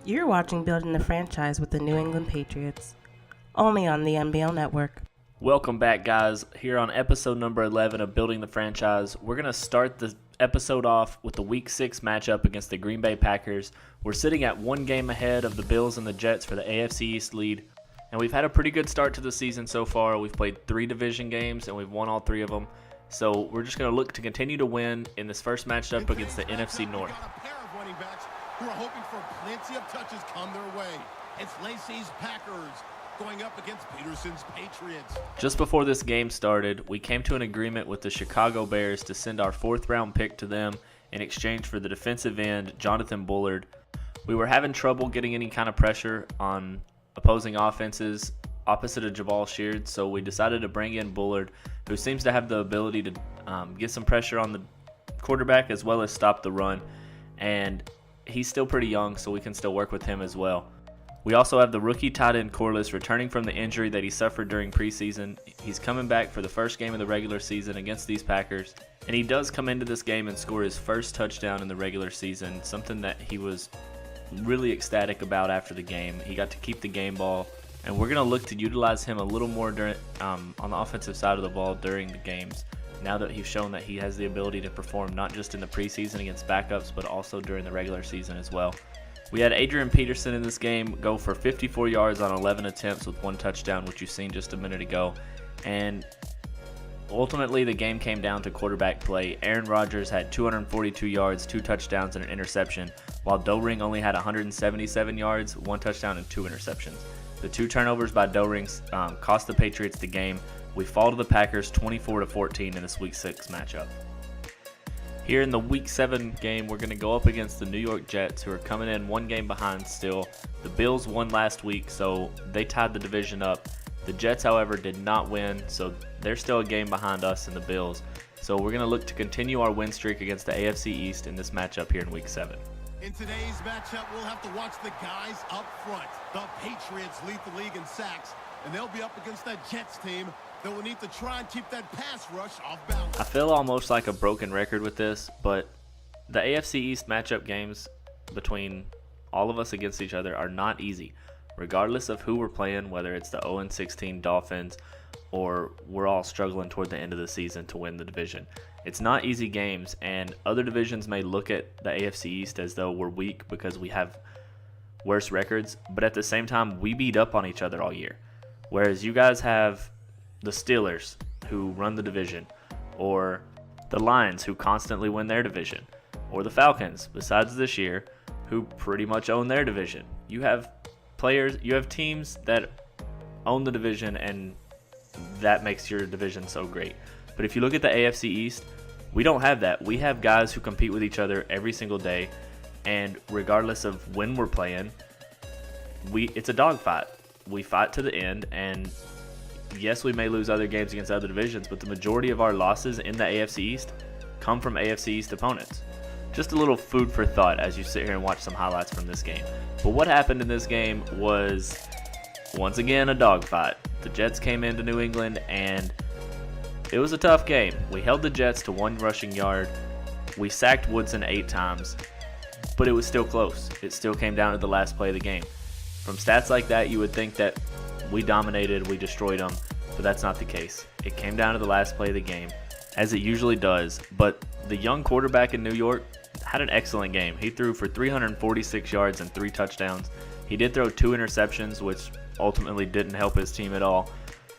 You're watching Building the Franchise with the New England Patriots, only on the MBL Network. Welcome back, guys. Here on episode number 11 of Building the Franchise, we're going to start the episode off with the Week 6 matchup against the Green Bay Packers. We're sitting at one game ahead of the Bills and the Jets for the AFC East lead, and we've had a pretty good start to the season so far. We've played 3 division games, and we've won all 3 of them. So we're just going to look to continue to win in this first matchup against the NFC North. Who are hoping for plenty of touches come their way. It's Lacey's Packers going up against Peterson's Patriots. Just before this game started, we came to an agreement with the Chicago Bears to send our 4th round pick to them in exchange for the defensive end, Jonathan Bullard. We were having trouble getting any kind of pressure on opposing offenses opposite of Jabal Sheard, so we decided to bring in Bullard, who seems to have the ability to get some pressure on the quarterback as well as stop the run. And he's still pretty young, so we can still work with him as well. We also have the rookie tight end Corliss returning from the injury that he suffered during preseason. He's coming back for the first game of the regular season against these Packers, and he does come into this game and score his first touchdown in the regular season, something that he was really ecstatic about after the game. He got to keep the game ball, and we're going to look to utilize him a little more during, on the offensive side of the ball during the games, now that he's shown that he has the ability to perform not just in the preseason against backups, but also during the regular season as well. We had Adrian Peterson in this game go for 54 yards on 11 attempts with 1 touchdown, which you've seen just a minute ago. And ultimately, the game came down to quarterback play. Aaron Rodgers had 242 yards, 2 touchdowns, and an interception, while Doering only had 177 yards, 1 touchdown, and 2 interceptions. The 2 turnovers by Doering cost the Patriots the game. We fall to the Packers 24-14 in this Week 6 matchup. Here in the Week 7 game, we're going to go up against the New York Jets, who are coming in 1 game behind still. The Bills won last week, so they tied the division up. The Jets, however, did not win, so they're still a game behind us and the Bills. So we're going to look to continue our win streak against the AFC East in this matchup here in Week 7. In today's matchup, we'll have to watch the guys up front. The Patriots lead the league in sacks, and they'll be up against that Jets team that will need to try and keep that pass rush off balance. I feel almost like a broken record with this, but the AFC East matchup games between all of us against each other are not easy, regardless of who we're playing, whether it's the 0-16 Dolphins or we're all struggling toward the end of the season to win the division. It's not easy games, and other divisions may look at the AFC East as though we're weak because we have worse records, but at the same time, we beat up on each other all year. Whereas you guys have the Steelers, who run the division, or the Lions, who constantly win their division, or the Falcons, besides this year, who pretty much own their division. You have teams that own the division, and that makes your division so great. But if you look at the AFC East, we don't have that. We have guys who compete with each other every single day, and regardless of when we're playing, it's a dogfight. We fight to the end, and yes, we may lose other games against other divisions, but the majority of our losses in the AFC East come from AFC East opponents. Just a little food for thought as you sit here and watch some highlights from this game. But what happened in this game was, once again, a dogfight. The Jets came into New England, and it was a tough game. We held the Jets to 1 rushing yard. We sacked Woodson 8 times, but it was still close. It still came down to the last play of the game. From stats like that, you would think that we dominated, we destroyed them, but that's not the case. It came down to the last play of the game, as it usually does, but the young quarterback in New York had an excellent game. He threw for 346 yards and 3 touchdowns. He did throw 2 interceptions, which ultimately didn't help his team at all,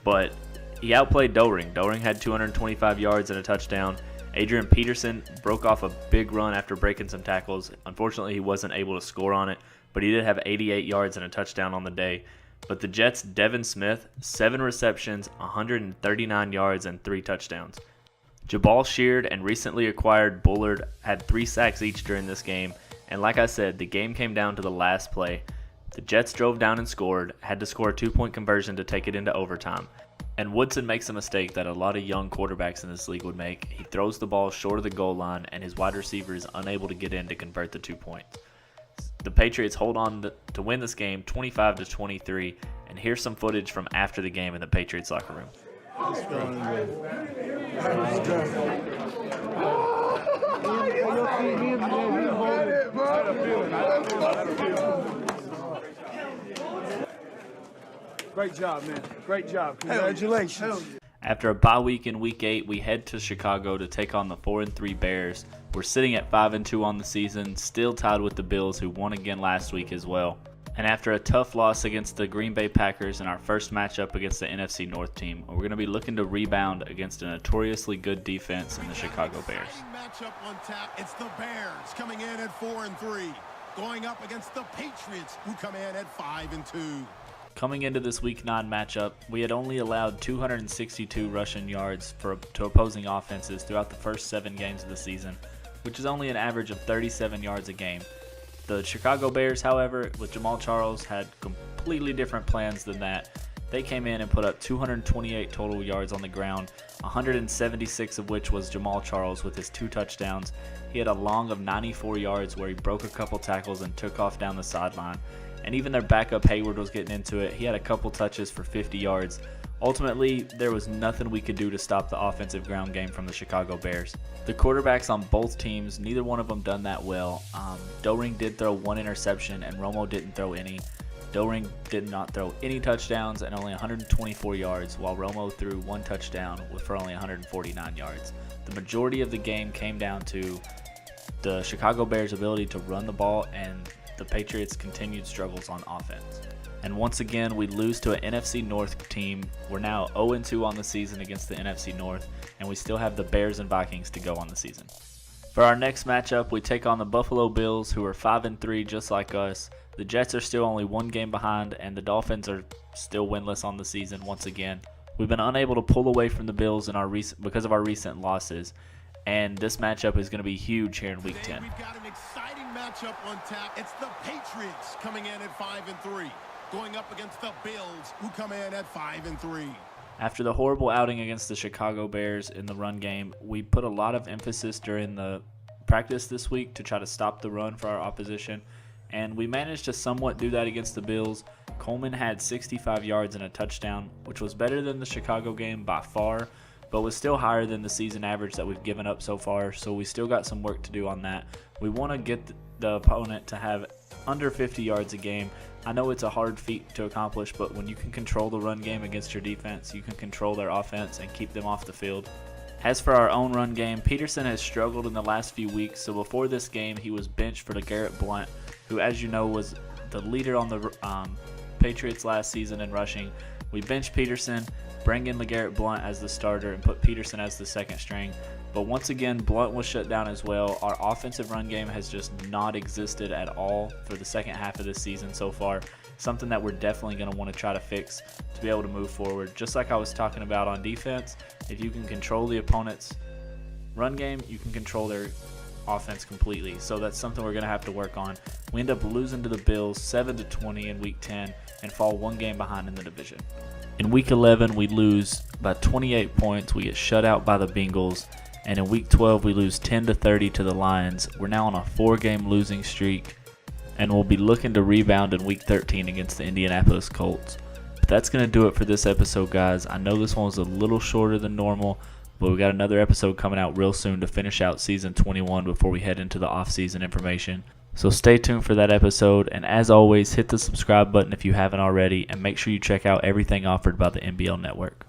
but he outplayed Doering. Doering had 225 yards and a touchdown. Adrian Peterson broke off a big run after breaking some tackles. Unfortunately, he wasn't able to score on it, but he did have 88 yards and a touchdown on the day. But the Jets' Devin Smith, 7 receptions, 139 yards, and 3 touchdowns. Jabal Sheard and recently acquired Bullard had 3 sacks each during this game. And like I said, the game came down to the last play. The Jets drove down and scored, had to score a 2-point conversion to take it into overtime. And Woodson makes a mistake that a lot of young quarterbacks in this league would make. He throws the ball short of the goal line, and his wide receiver is unable to get in to convert the 2 points. The Patriots hold on to win this game 25-23, and here's some footage from after the game in the Patriots locker room. Great job, man. Great job. Congratulations. After a bye week in Week 8, we head to Chicago to take on the 4-3 Bears. We're sitting at 5-2 on the season, still tied with the Bills, who won again last week as well. And after a tough loss against the Green Bay Packers in our first matchup against the NFC North team, we're going to be looking to rebound against a notoriously good defense in the Chicago Bears. Matchup on tap. It's the Bears coming in at 4-3, going up against the Patriots, who come in at 5-2. Coming into this Week 9 matchup, we had only allowed 262 rushing yards to opposing offenses throughout the first 7 games of the season, which is only an average of 37 yards a game. The Chicago Bears, however, with Jamal Charles, had completely different plans than that. They came in and put up 228 total yards on the ground, 176 of which was Jamal Charles with his 2 touchdowns. He had a long of 94 yards where he broke a couple tackles and took off down the sideline. And even their backup Hayward was getting into it. He had a couple touches for 50 yards. Ultimately, there was nothing we could do to stop the offensive ground game from the Chicago Bears. The quarterbacks on both teams, neither one of them done that well. Doring did throw 1 interception and Romo didn't throw any. Doring did not throw any touchdowns and only 124 yards, while Romo threw 1 touchdown for only 149 yards. The majority of the game came down to the Chicago Bears' ability to run the ball and the Patriots' continued struggles on offense. And once again, we lose to an NFC North team. We're now 0-2 on the season against the NFC North, and we still have the Bears and Vikings to go on the season. For our next matchup, we take on the Buffalo Bills, who are 5-3 just like us. The Jets are still only 1 game behind, and the Dolphins are still winless on the season once again. We've been unable to pull away from the Bills because of our recent losses, and this matchup is going to be huge here in Week 10. We've got an exciting matchup on tap. It's the Patriots coming in at 5-3, going up against the Bills, who come in at 5-3. After the horrible outing against the Chicago Bears in the run game, we put a lot of emphasis during the practice this week to try to stop the run for our opposition, and we managed to somewhat do that against the Bills. Coleman had 65 yards and a touchdown, which was better than the Chicago game by far, but was still higher than the season average that we've given up so far, so we still got some work to do on that. We want to get the opponent to have under 50 yards a game. I know it's a hard feat to accomplish, but when you can control the run game against your defense, you can control their offense and keep them off the field. As for our own run game, Peterson has struggled in the last few weeks, so before this game, he was benched for LeGarrette Blount, who, as you know, was the leader on the Patriots last season in rushing. We benched Peterson, bring in LeGarrette Blount as the starter, and put Peterson as the second string. But once again, Blount was shut down as well. Our offensive run game has just not existed at all for the second half of this season so far. Something that we're definitely going to want to try to fix to be able to move forward. Just like I was talking about on defense, if you can control the opponent's run game, you can control their offense completely. So that's something we're going to have to work on. We end up losing to the Bills 7-20 in Week 10 and fall 1 game behind in the division. In Week 11, we lose by 28 points. We get shut out by the Bengals. And in Week 12, we lose 10-30 to the Lions. We're now on a 4-game losing streak, and we'll be looking to rebound in Week 13 against the Indianapolis Colts. But that's going to do it for this episode, guys. I know this one was a little shorter than normal, but we got another episode coming out real soon to finish out Season 21 before we head into the off-season information. So stay tuned for that episode, and as always, hit the subscribe button if you haven't already, and make sure you check out everything offered by the MBL Network.